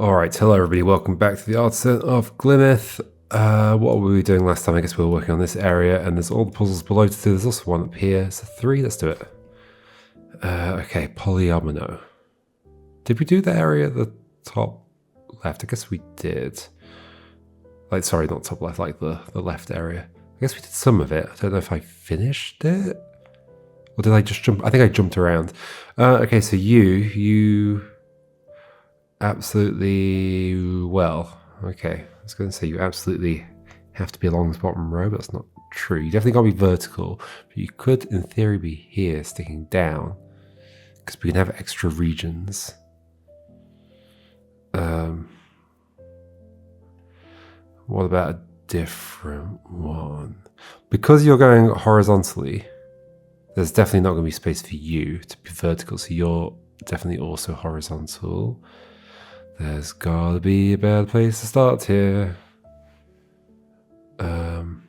Alright, hello everybody, welcome back to the Artisan of Glimmith. What were we doing last time? I guess we were working on this area, and there's all the puzzles below to do. There's also one up here. It's a 3, let's do it. Okay, polyomino. Did we do the area at the top left? I guess we did. Like, sorry, not top left, like the left area. I guess we did some of it. I don't know if I finished it. Or did I just jump? I think I jumped around. Okay, so you... Absolutely, well, okay. I was going to say you absolutely have to be along this bottom row, but that's not true. You definitely got to be vertical, but you could, in theory, be here sticking down because we can have extra regions. What about a different one? Because you're going horizontally, there's definitely not going to be space for you to be vertical, so you're definitely also horizontal. There's gotta be a better place to start here. Wonder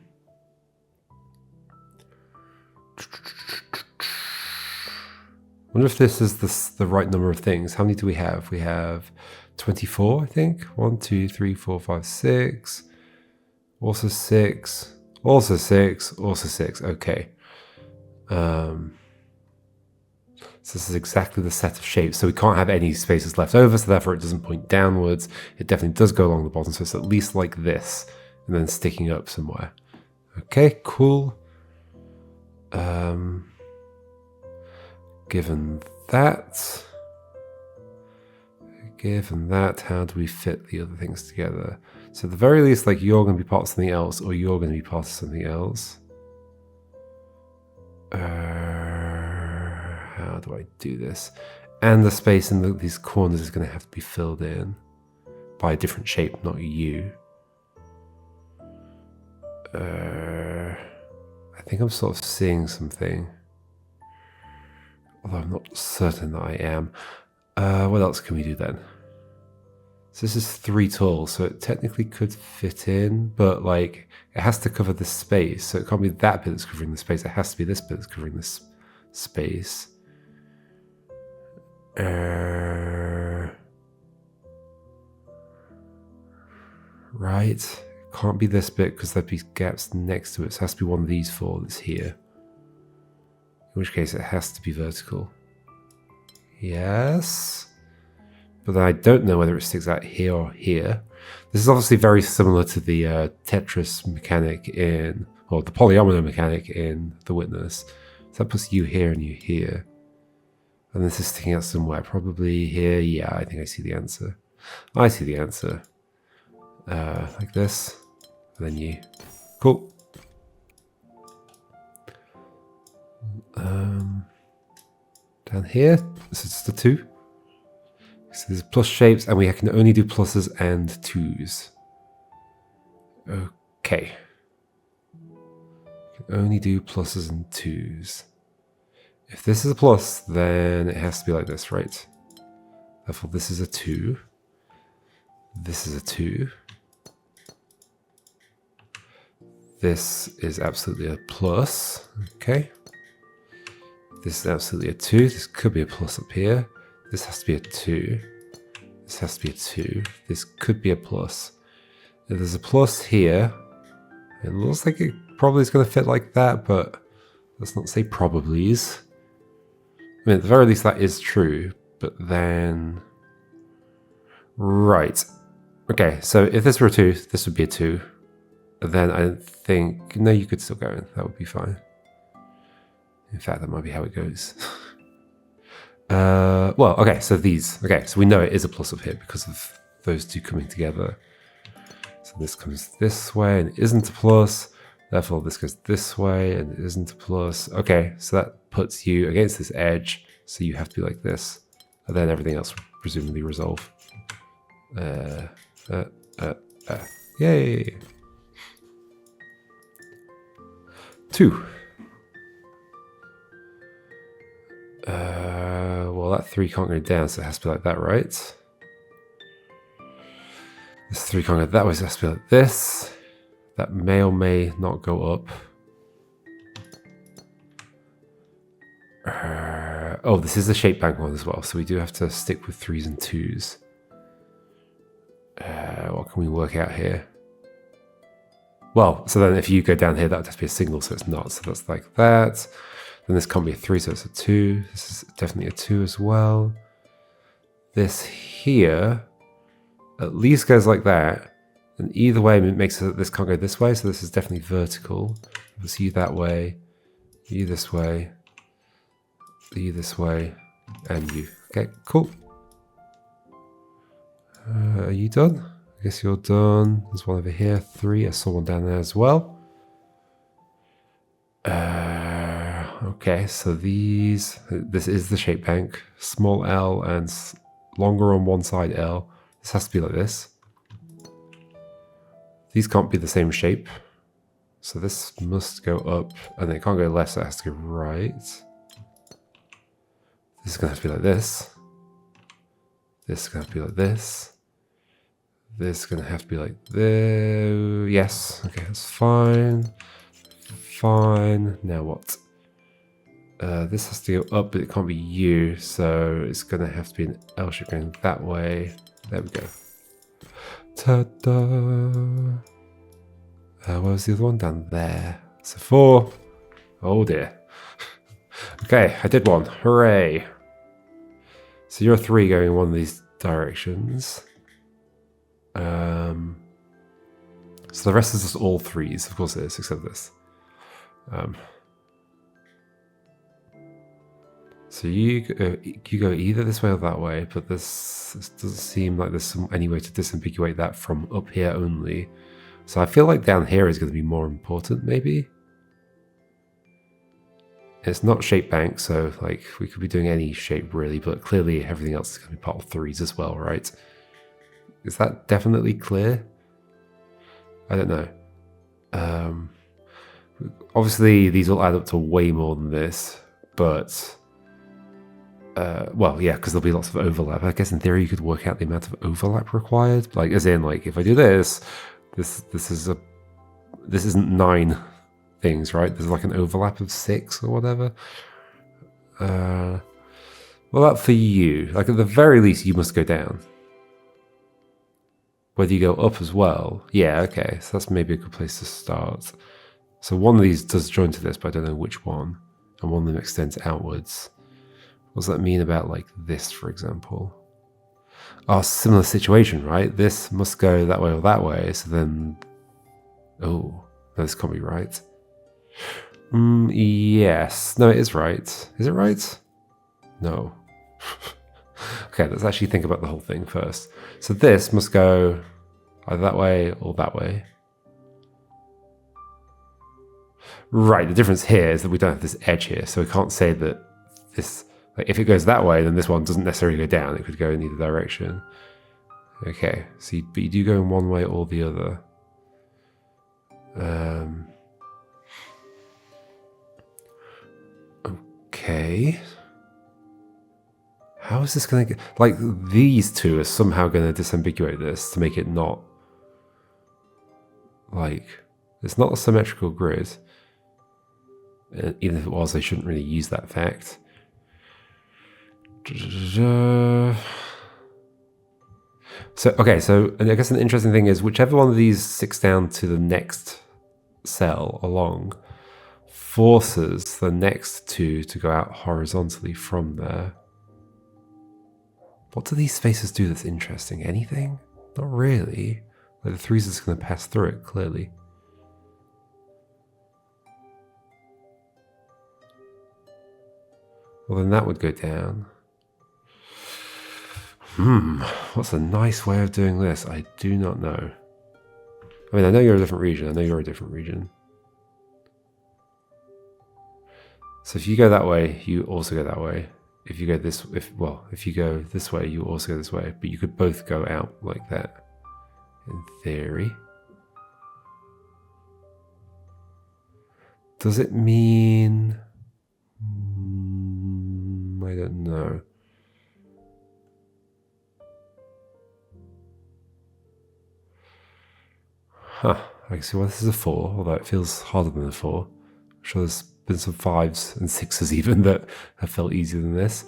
if this is the right number of things. How many do we have? We have 24, I think. 1, 2, 3, 4, 5, 6. Also 6. Also 6. Also 6. Okay. So this is exactly the set of shapes. So we can't have any spaces left over, so therefore it doesn't point downwards. It definitely does go along the bottom, so it's at least like this, and then sticking up somewhere. Okay, cool. Given that, how do we fit the other things together? So at the very least, like, you're going to be part of something else, or you're going to be part of something else. How do I do this? And the space in these corners is going to have to be filled in by a different shape, not you. I think I'm sort of seeing something. Although I'm not certain that I am. What else can we do then? So this is 3 tall, so it technically could fit in, but like it has to cover this space. So it can't be that bit that's covering the space. It has to be this bit that's covering this space. Right. Can't be this bit because there'd be gaps next to it. So it has to be one of these 4 that's here. In which case it has to be vertical. Yes. But then I don't know whether it sticks out here or here. This is obviously very similar to the Tetris mechanic in, or the polyomino mechanic in The Witness. So that puts you here and you here. And this is sticking out somewhere, probably here. Yeah, I think I see the answer. I see the answer. Like this. And then you. Cool. Down here, this is the 2. So there's plus shapes, and we can only do pluses and 2s. Okay. We can only do pluses and 2s. If this is a plus, then it has to be like this, right? Therefore, this is a 2. This is a 2. This is absolutely a plus. Okay. This is absolutely a 2. This could be a plus up here. This has to be a 2. This has to be a 2. This could be a plus. If there's a plus here, it looks like it probably is going to fit like that, but let's not say probablys. I mean, at the very least, that is true, but then... Right. Okay, so if this were a 2, this would be a 2. And then I don't think... No, you could still go in. That would be fine. In fact, that might be how it goes. Well, okay, so these. Okay, so we know it is a plus up here because of those 2 coming together. So this comes this way and it isn't a plus. Therefore, this goes this way and it isn't a plus. Okay, so that puts you against this edge. So you have to be like this. And then everything else will presumably resolve. Yay! 2. Well, that 3 can't go down, so it has to be like that, right? This 3 can't go that way, so it has to be like this. That may or may not go up. Oh, this is the shape bank one as well, so we do have to stick with 3s and 2s. What can we work out here? Well, so then if you go down here, that would have to be a signal, so it's not. So that's like that. Then this can't be a 3, so it's a 2. This is definitely a 2 as well. This here at least goes like that. And either way, it makes it that this can't go this way, so this is definitely vertical. We'll see you that way, you this way, you this way, and you. Okay, cool. Are you done? I guess you're done. There's one over here, 3. I saw one down there as well. Okay, so this is the shape bank. Small L and longer on one side L. This has to be like this. These can't be the same shape. So this must go up, and it can't go left, so it has to go right. This is going to have to be like this. This is going to have to be like this. This is going to have to be like this. Yes, okay, that's fine. Fine. Now what? This has to go up, but it can't be U, so it's going to have to be an L shape going that way. There we go. Ta-da! Where was the other one? Down there. So 4. Oh dear. Okay, I did one. Hooray! So you're 3 going in one of these directions. So the rest is just all 3s. Of course it is, except this. So you go either this way or that way, but this doesn't seem like there's any way to disambiguate that from up here only. So I feel like down here is going to be more important, maybe? It's not shape bank, so like we could be doing any shape really, but clearly everything else is going to be part of 3s as well, right? Is that definitely clear? I don't know. Obviously these will add up to way more than this, but well, yeah, because there'll be lots of overlap. I guess in theory you could work out the amount of overlap required. Like, as in, like, if I do this isn't 9 things, right? There's like an overlap of 6 or whatever. Well, that for you, like at the very least, you must go down. Whether you go up as well, yeah, okay. So that's maybe a good place to start. So one of these does join to this, but I don't know which one, and one of them extends outwards. What does that mean about like this, for example? Oh, similar situation, right? This must go that way or that way. So then, oh, no, this can't be right. Yes, no, it is right. Is it right? No. Okay, let's actually think about the whole thing first. So this must go either that way or that way. Right, the difference here is that we don't have this edge here, so we can't say that this, like, if it goes that way, then this one doesn't necessarily go down. It could go in either direction. Okay, so but you do go in one way or the other. Okay. How is this going to get... Like, these two are somehow going to disambiguate this to make it not... Like, it's not a symmetrical grid. Even if it was, they shouldn't really use that fact. So, okay, so I guess an interesting thing is whichever one of these sticks down to the next cell along forces the next two to go out horizontally from there. What do these spaces do that's interesting? Anything? Not really. Like the threes is going to pass through it, clearly. Well, then that would go down. What's a nice way of doing this? I do not know. I mean, I know you're a different region. I know you're a different region. So if you go that way, you also go that way. If you go this, if you go this way, you also go this way. But you could both go out like that, in theory. Does it mean? I don't know. Huh. I see why this is a 4, although it feels harder than a 4. I'm sure there's been some 5s and 6s even that have felt easier than this.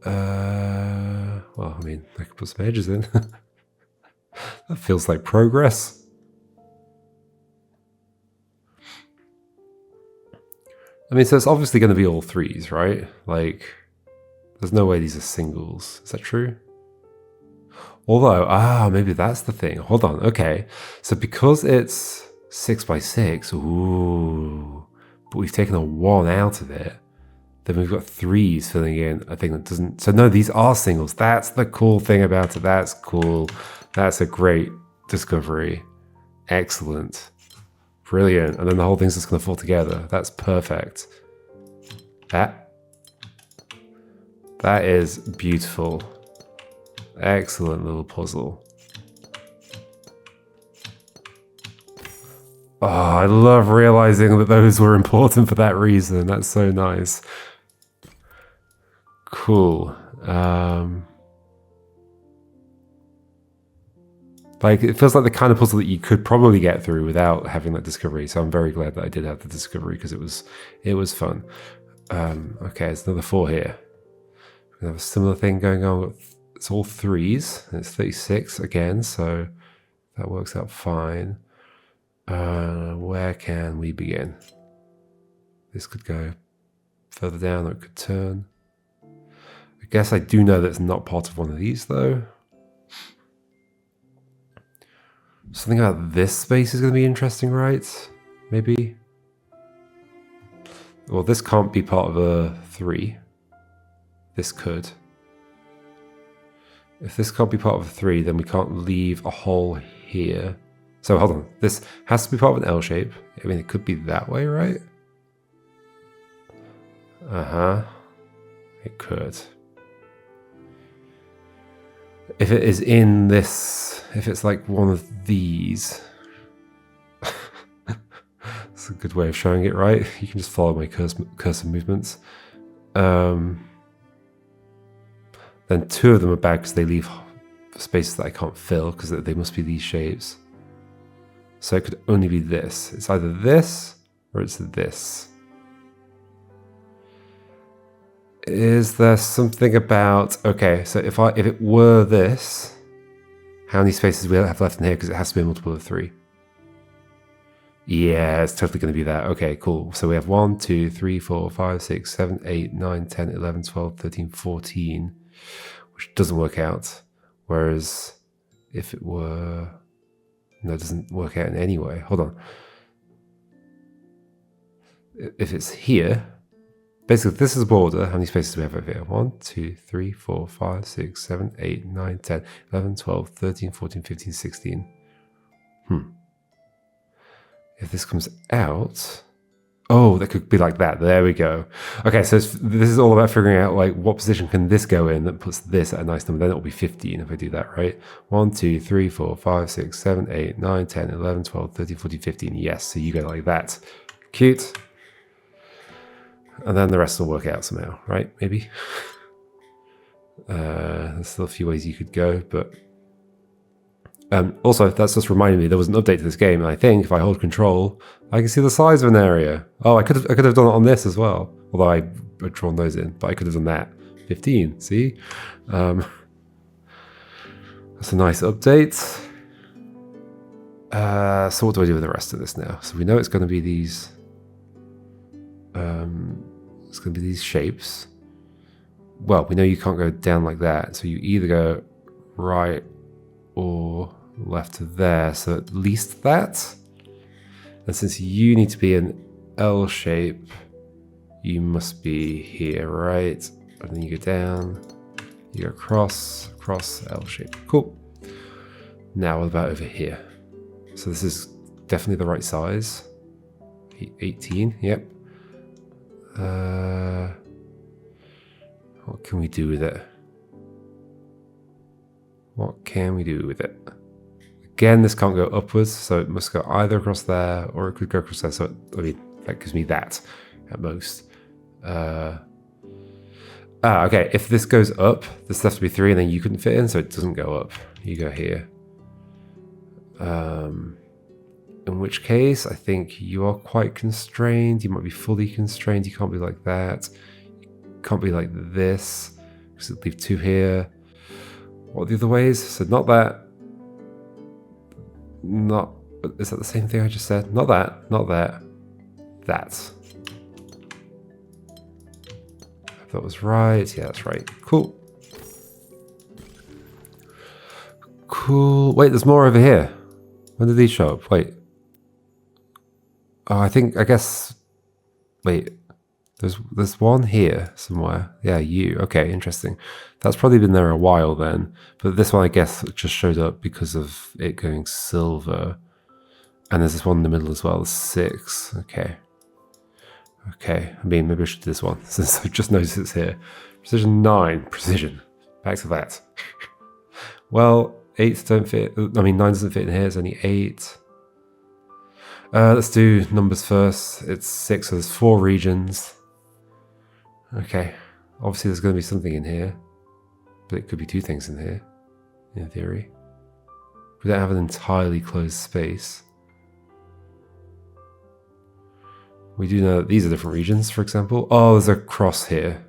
Well, I mean, I could put some edges in. That feels like progress. I mean, so it's obviously going to be all threes, right? Like, there's no way these are singles. Is that true? Although, maybe that's the thing. Hold on. Okay. So because it's 6 by 6, ooh, but we've taken a 1 out of it, then we've got threes filling in a thing that doesn't. So no, these are singles. That's the cool thing about it. That's cool. That's a great discovery. Excellent. Brilliant. And then the whole thing's just going to fall together. That's perfect. That is beautiful. Excellent little puzzle. Oh, I love realizing that those were important for that reason. That's so nice. Cool. Like, it feels like the kind of puzzle that you could probably get through without having that discovery. So I'm very glad that I did have the discovery because it was fun. Okay, there's another 4 here. We have a similar thing going on. It's all threes. And it's 36 again, so that works out fine. Where can we begin? This could go further down, or it could turn. I guess I do know that it's not part of one of these, though. Something about this space is going to be interesting, right? Maybe? Well, this can't be part of a 3. This could. If this can't be part of a 3, then we can't leave a hole here. So hold on. This has to be part of an L shape. I mean, it could be that way, right? Uh-huh. It could. If it is in this, if it's like one of these, that's a good way of showing it, right? You can just follow my cursor movements. Then 2 of them are bad because they leave spaces that I can't fill because they must be these shapes. So it could only be this. It's either this or it's this. Is there something about, okay, so if it were this, how many spaces do we have left in here? Because it has to be a multiple of 3. Yeah, it's totally going to be that. Okay, cool. So we have 1, 2, 3, 4, 5, 6, 7, 8, 9, 10, 11, 12, 13, 14, which doesn't work out. Whereas if it were, no, it doesn't work out in any way. Hold on. If it's here, basically, this is a border. How many spaces do we have over here? 1, 2, 3, 4, 5, 6, 7, 8, 9, 10, 11, 12, 13, 14, 15, 16. If this comes out... Oh, that could be like that. There we go. Okay, so this is all about figuring out like what position can this go in that puts this at a nice number. Then it'll be 15 if I do that, right? 1, 2, 3, 4, 5, 6, 7, 8, 9, 10, 11, 12, 13, 14, 15. Yes, so you go like that. Cute. And then the rest will work out somehow, right? Maybe. There's still a few ways you could go, but... also, that's just reminded me there was an update to this game, and I think if I hold control, I can see the size of an area. Oh, I could have done it on this as well, although I'd drawn those in, but I could have done that. 15, see? That's a nice update. So what do I do with the rest of this now? So we know it's going to be these... it's going to be these shapes. Well, we know you can't go down like that, so you either go right or left to there, so at least that. And since you need to be an L shape, you must be here, right? And then you go down, you go across, L shape. Cool. Now what about over here? So this is definitely the right size. 18, yep. What can we do with it? What can we do with it? Again, this can't go upwards, so it must go either across there or it could go across there. So, I mean, that gives me that at most. Okay, if this goes up, this has to be 3 and then you couldn't fit in, so it doesn't go up. You go here. In which case, I think you are quite constrained. You might be fully constrained. You can't be like that. You can't be like this, because it'll leave 2 here. What are the other ways? So not that. Not... Is that the same thing I just said? Not that. Not that. That. If that was right. Yeah, that's right. Cool. Cool. Wait, there's more over here. When did these show up? Wait. Oh, I guess... Wait. There's one here somewhere. Yeah, you. Okay, interesting. That's probably been there a while then. But this one, I guess, just showed up because of it going silver. And there's this one in the middle as well. 6. Okay. Okay. I mean, maybe I should do this one since I just noticed it's here. Precision 9. Precision. Back to that. Well, 8 don't fit. I mean, 9 doesn't fit in here. It's only 8. Let's do numbers first. It's 6, so there's 4 regions. Okay. Obviously, there's going to be something in here. But it could be 2 things in here, in theory. We don't have an entirely closed space. We do know that these are different regions, for example. Oh, there's a cross here.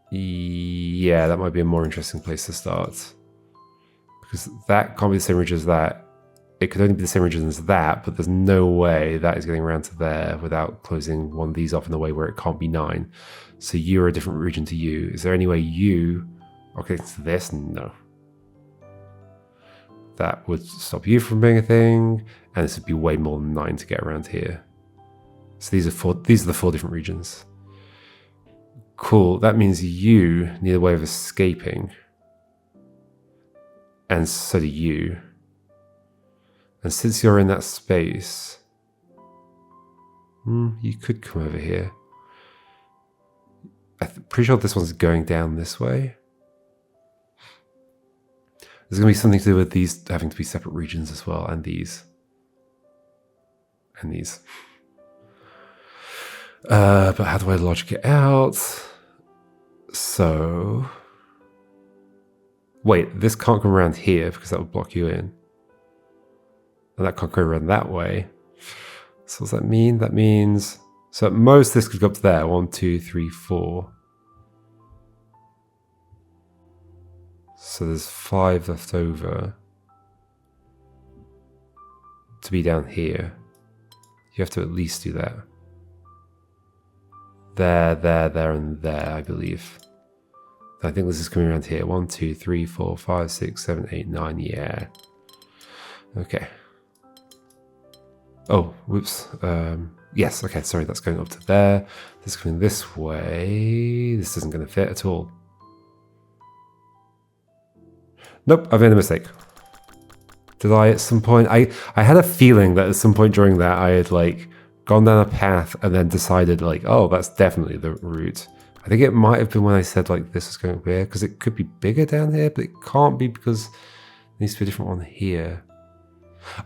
Yeah, that might be a more interesting place to start. Because that can't be the same region as that. It could only be the same region as that, but there's no way that is getting around to there without closing one of these off in a way where it can't be 9. So you're a different region to you. Is there any way you are connected to this? No. That would stop you from being a thing, and this would be way more than 9 to get around here. So these are the 4 different regions. Cool. That means you need a way of escaping. And so do you. And since you're in that space, you could come over here. I'm pretty sure this one's going down this way. There's going to be something to do with these having to be separate regions as well, and these. And these. But how do I logic it out? So... Wait, this can't come around here because that would block you in. And that can't go around that way. So what does that mean? That means... So at most this could go up to there. 1, 2, 3, 4. So there's 5 left over. To be down here. You have to at least do that. There, and there, I believe. I think this is coming around here. 1, 2, 3, 4, 5, 6, 7, 8, 9. Yeah. Okay. Oh, whoops. Yes, okay, sorry, that's going up to there. This is coming this way. This isn't going to fit at all. Nope, I've made a mistake. Did I at some point? I had a feeling that at some point during that I had like gone down a path and then decided like, oh, that's definitely the route. I think it might have been when I said like this is going up here, because it could be bigger down here, but it can't be because it needs to be a different one here.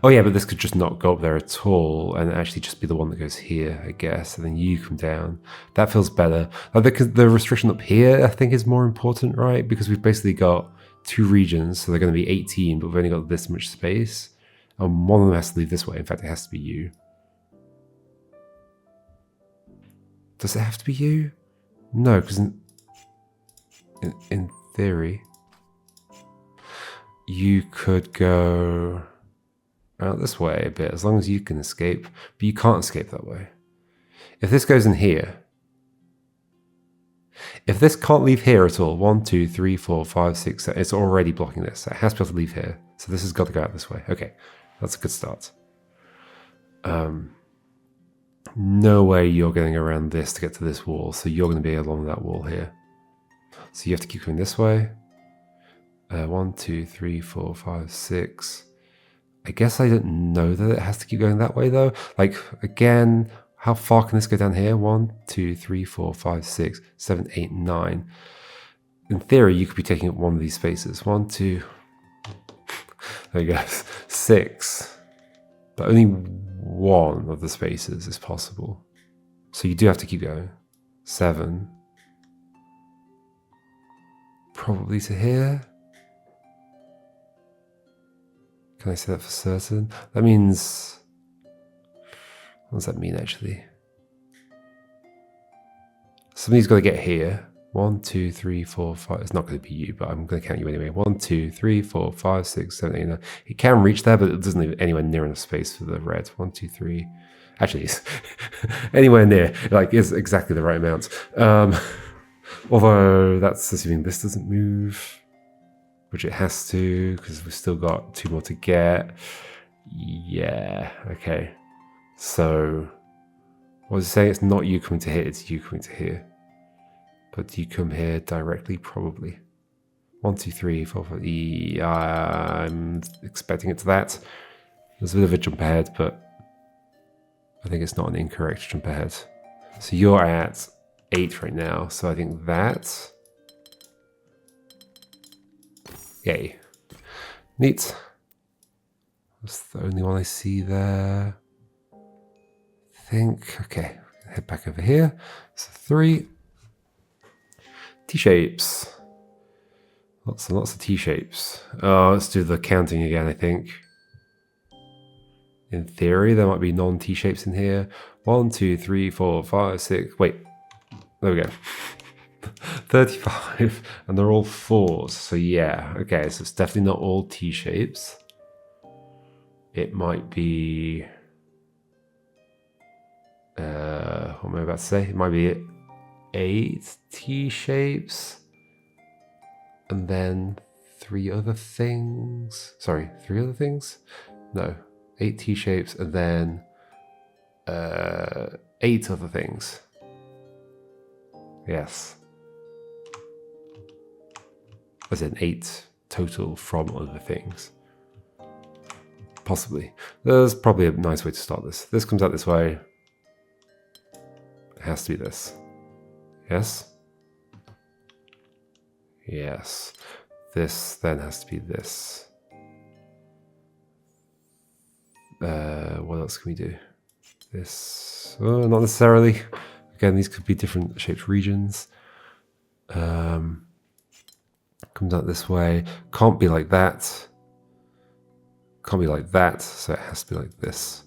Oh yeah, but this could just not go up there at all and actually just be the one that goes here, I guess, and then you come down. That feels better. Like the restriction up here, I think, is more important, right? Because we've basically got 2 regions, so they're going to be 18, but we've only got this much space. And one of them has to leave this way. In fact, it has to be you. Does it have to be you? No, because in theory, you could go out this way a bit, as long as you can escape, but you can't escape that way. If this goes in here, if this can't leave here at all, 1, 2, 3, 4, 5, 6, 7, it's already blocking this. So it has to be able to leave here. So this has got to go out this way. Okay, that's a good start. No way you're getting around this to get to this wall, so you're going to be along that wall here. So you have to keep going this way. 1, 2, 3, 4, 5, 6. I guess I don't know that it has to keep going that way though. Like, again, how far can this go down here? 1, 2, 3, 4, 5, 6, 7, 8, 9. In theory, you could be taking up one of these spaces. 1, 2, there you go, 6. But only one of the spaces is possible. So you do have to keep going. 7. Probably to here. Can I say that for certain? That means... What does that mean, actually? Somebody's got to get here. 1, 2, 3, 4, 5. It's not going to be you, but I'm going to count you anyway. 1, 2, 3, 4, 5, 6, 7, 8, 9. It can reach there, but it doesn't leave anywhere near enough space for the red. 1, 2, 3. Actually, it's anywhere near. Like, it's exactly the right amount. Although that's assuming this doesn't move, which it has to, because we've still got 2 more to get. Yeah, okay. So, what was it saying? It's not you coming to here, it's you coming to here. But do you come here directly? Probably. 1, 2, 3, 4, 5. Yeah, I'm expecting it to that. There's a bit of a jump ahead, but I think it's not an incorrect jump ahead. So you're at 8 right now. So I think that. Yay. Neat. That's the only one I see there. I think. Okay. Head back over here. So 3. T-shapes. Lots and lots of T-shapes. Oh, let's do the counting again, I think. In theory, there might be non-T-shapes in here. 1, 2, 3, 4, 5, 6. Wait. There we go. 35. And they're all 4s. So yeah. Okay, so it's definitely not all T-shapes. It might be... what am I about to say? It might be 8 T-shapes. And then 3 other things. Sorry, 3 other things? No. 8 T-shapes and then 8 other things. Yes. As in 8 total from other things. Possibly. There's probably a nice way to start this. This comes out this way. It has to be this. Yes? Yes. This then has to be this. What else can we do? This. Oh, not necessarily. Again, these could be different shaped regions. Comes out this way. Can't be like that. Can't be like that. So it has to be like this.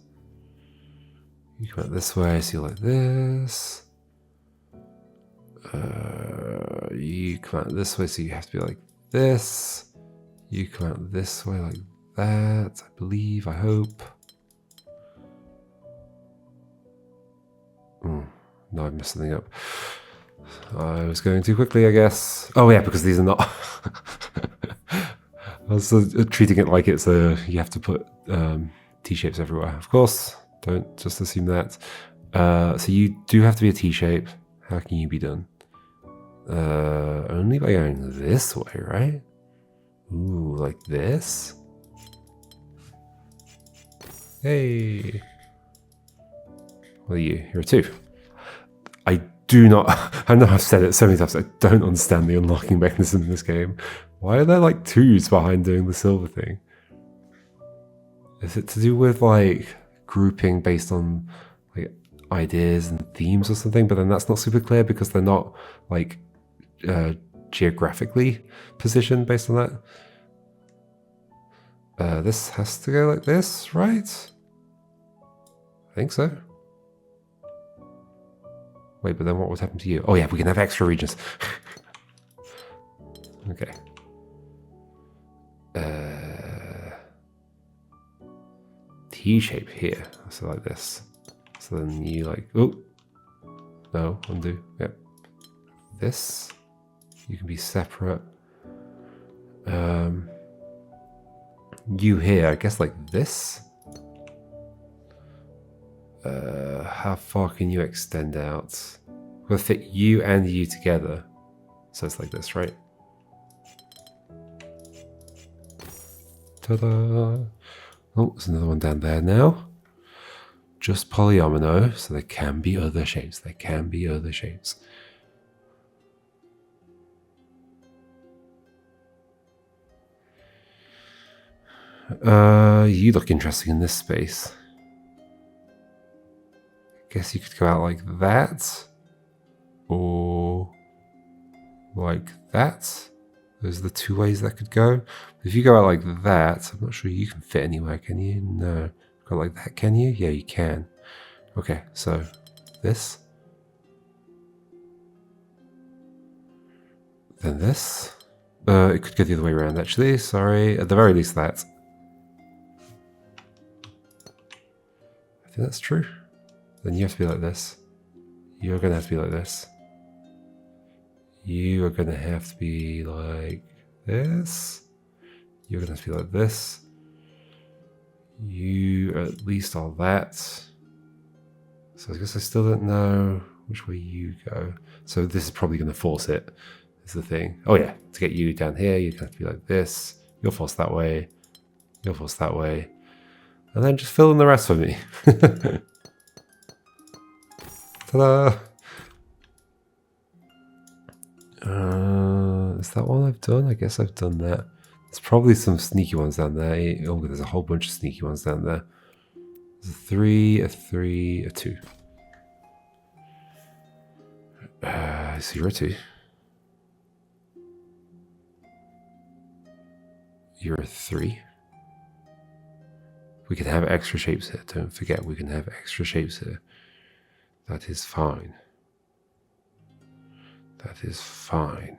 You come out this way, so you're like this. You come out this way, so you have to be like this. You come out this way like that, I believe, I hope. No, I messed something up. I was going too quickly, I guess. Oh yeah, because these are not... I was treating it like it's a... You have to put T-shapes everywhere. Of course, don't just assume that. So you do have to be a T-shape. How can you be done? Only by going this way, right? Ooh, like this? Hey! What are you? You're a 2. I do not... I know I've said it so many times, I don't understand the unlocking mechanism in this game. Why are there like 2s behind doing the silver thing? Is it to do with like grouping based on like ideas and themes or something? But then that's not super clear because they're not like geographically positioned based on that. This has to go like this, right? I think so. Wait, but then what would happen to you? Oh yeah, we can have extra regions. Okay. T-shape here. So like this. So then you like... Oh! No, undo. Yep. This. You can be separate. You here, I guess like this. How far can you extend out? We'll fit you and you together. So it's like this, right? Ta-da! Oh, there's another one down there now. Just polyomino, so there can be other shapes. There can be other shapes. You look interesting in this space. Guess you could go out like that, or like that. Those are the 2 ways that could go. If you go out like that, I'm not sure you can fit anywhere, can you? No. Go like that, can you? Yeah, you can. Okay, so this. Then this. It could go the other way around, actually. Sorry. At the very least, that. I think that's true. Then you have to be like this. You're going to have to be like this. You are going to have to be like this. You're going to have to be like this. You at least are that. So I guess I still don't know which way you go. So this is probably going to force it, is the thing. Oh yeah, to get you down here, you're going to have to be like this. You'll force that way. You'll force that way. And then just fill in the rest for me. Ta-da! Is that one I've done? I guess I've done that. There's probably some sneaky ones down there. Oh, there's a whole bunch of sneaky ones down there. There's a 3, a 3, a 2. So you're a 2. You're a 3. We can have extra shapes here. Don't forget, we can have extra shapes here. That is fine. That is fine.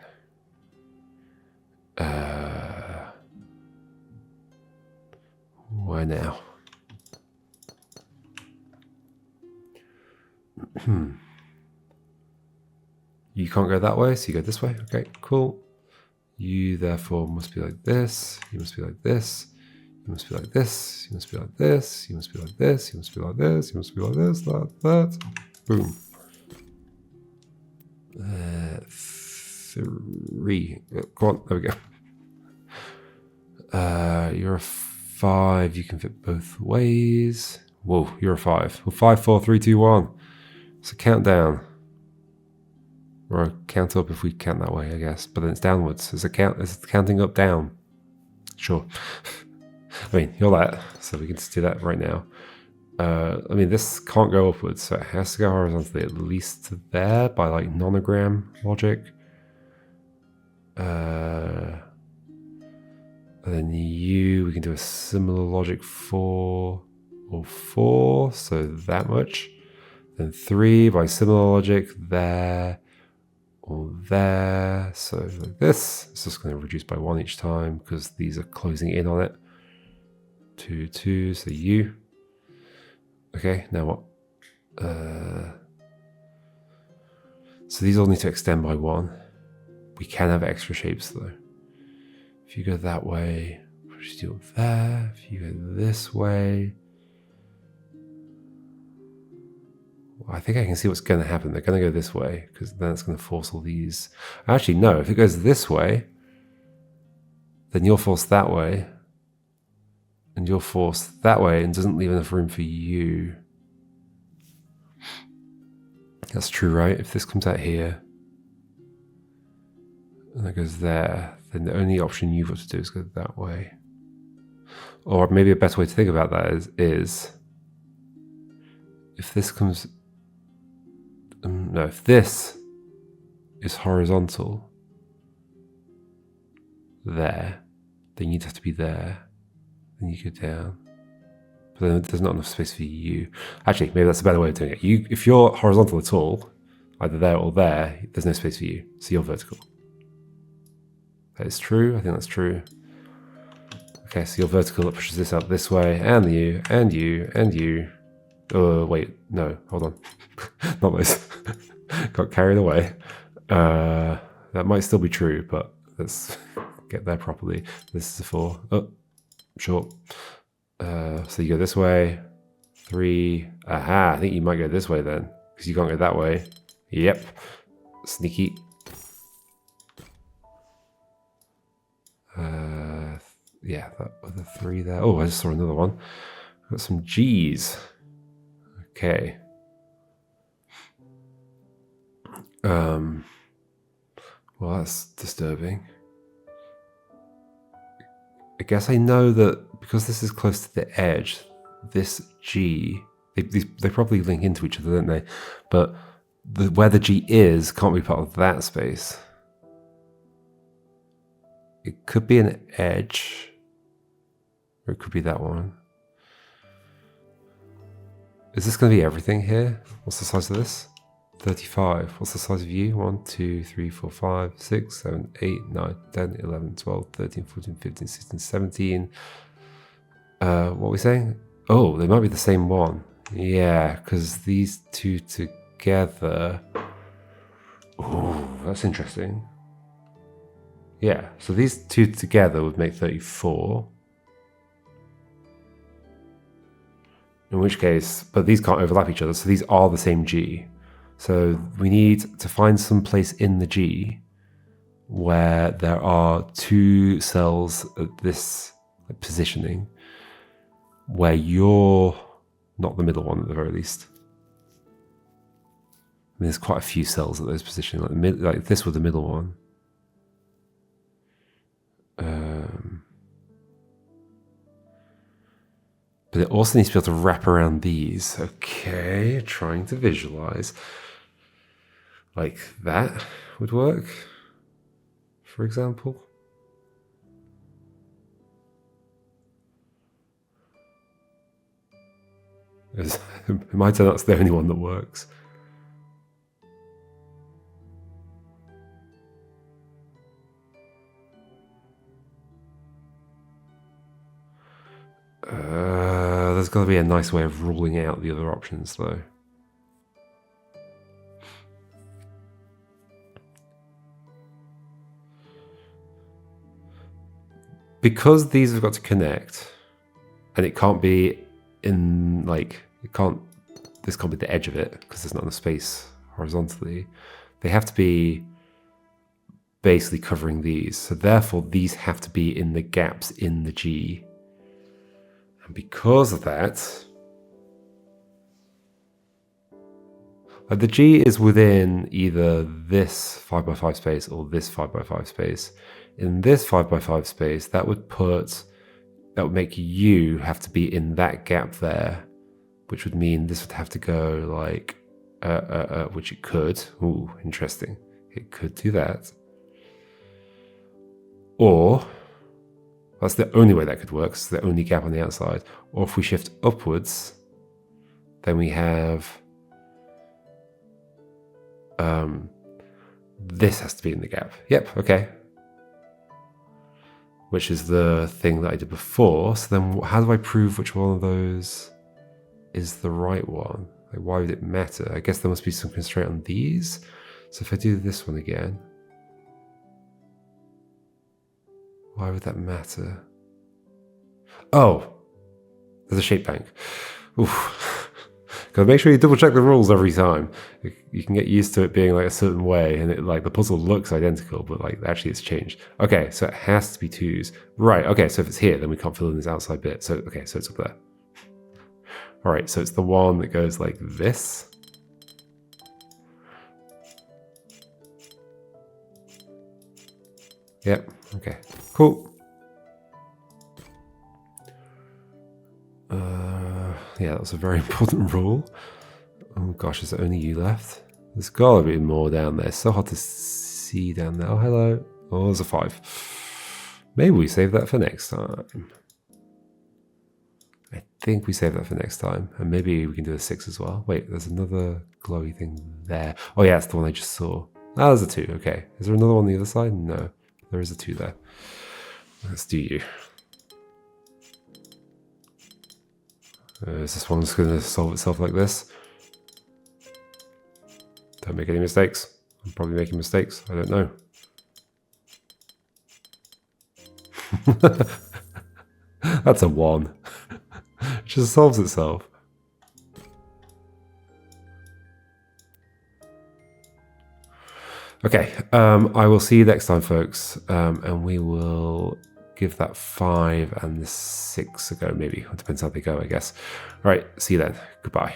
Why now? You can't go that way, so you go this way. Okay, cool. You therefore must be like this. You must be like this. You must be like this. You must be like this. You must be like this. You must be like this. You must be like this. That. Boom. 3. Go on. There we go. You're a 5. You can fit both ways. Whoa, you're a 5. Well, 5, 4, 3, 2, 1. It's a countdown. Or a count up if we count that way, I guess. But then it's downwards. It's counting up, down. Sure. I mean, you're that, so we can just do that right now. I mean, this can't go upwards, so it has to go horizontally at least to there by like nonogram logic. And then we can do a similar logic 4 or 4, so that much. Then 3 by similar logic there or there. So like this, it's just going to reduce by 1 each time because these are closing in on it. 2, 2, so you. Okay, now what? So these all need to extend by 1. We can have extra shapes though. If you go that way, just do it there. If you go this way, well, I think I can see what's going to happen. They're going to go this way because then it's going to force all these. Actually, no. If it goes this way, then you'll force that way. And you'll force that way and doesn't leave enough room for you. That's true, right? If this comes out here and that goes there, then the only option you've got to do is go that way. Or maybe a better way to think about that is if this comes... no, if this is horizontal there, then you'd have to be there. Then you go down, but then there's not enough space for you. Actually, maybe that's a better way of doing it. If you're horizontal at all, either there or there, there's no space for you, so you're vertical. That is true. I think that's true. Okay, so you're vertical. That pushes this out this way, and you, and you, and you. Oh wait, no, hold on, not those. Got carried away. That might still be true, but let's get there properly. This is a 4. Oh. Sure. So you go this way. 3. Aha, I think you might go this way then. Because you can't go that way. Yep. Sneaky. Yeah, that other 3 there. Oh, I just saw another one. Got some G's. Okay. Well, that's disturbing. I guess I know that because this is close to the edge, this G, they probably link into each other, don't they? But where the G is can't be part of that space. It could be an edge, or it could be that one. Is this going to be everything here? What's the size of this? 35. What's the size of you? 1, 2, 3, 4, 5, 6, 7, 8, 9, 10, 11, 12, 13, 14, 15, 16, 17. What are we saying? Oh, they might be the same one. Yeah, because these two together... Oh, that's interesting. Yeah, so these two together would make 34. In which case, but these can't overlap each other, so these are the same G. So we need to find some place in the G where there are two cells at this positioning where you're not the middle one at the very least. I mean, there's quite a few cells at those positioning, like this was the middle one. But it also needs to be able to wrap around these. Okay, trying to visualize. Like that would work, for example. It might turn out it's the only one that works. There's got to be a nice way of ruling out the other options, though. Because these have got to connect, and it can't be in, like, this can't be the edge of it, because there's not enough space horizontally. They have to be basically covering these. So therefore, these have to be in the gaps in the G. And because of that, like the G is within either this 5x5 space or this 5x5 space. In this 5x5 space, that would make you have to be in that gap there, which would mean this would have to go like, which it could. Ooh, interesting. It could do that. Or that's the only way that could work. It's the only gap on the outside. Or if we shift upwards, then we have this has to be in the gap. Yep, okay. Which is the thing that I did before. So then how do I prove which one of those is the right one? Like, why would it matter? I guess there must be some constraint on these. So if I do this one again, why would that matter? Oh, there's a shape bank. Oof. Gotta make sure you double check the rules every time. You can get used to it being like a certain way, and it, like the puzzle looks identical, but like actually it's changed. Okay, so it has to be twos. Right, okay, so if it's here, then we can't fill in this outside bit. So, okay, so it's up there. All right, so it's the one that goes like this. Yep, okay, cool. Yeah, that was a very important rule. Oh gosh, is there only you left? There's gotta be more down there. It's so hard to see down there. Oh, hello. Oh, there's a 5. Maybe we save that for next time. I think we save that for next time. And maybe we can do a 6 as well. Wait, there's another glowy thing there. Oh yeah, it's the one I just saw. Ah, there's a 2, okay. Is there another one on the other side? No, there is a 2 there. Let's do you. Is this one just going to solve itself like this? Don't make any mistakes. I'm probably making mistakes. I don't know. That's a 1. It just solves itself. Okay, I will see you next time, folks, and we will give that 5 and the 6 a go, maybe. It depends how they go, I guess. All right, see you then. Goodbye.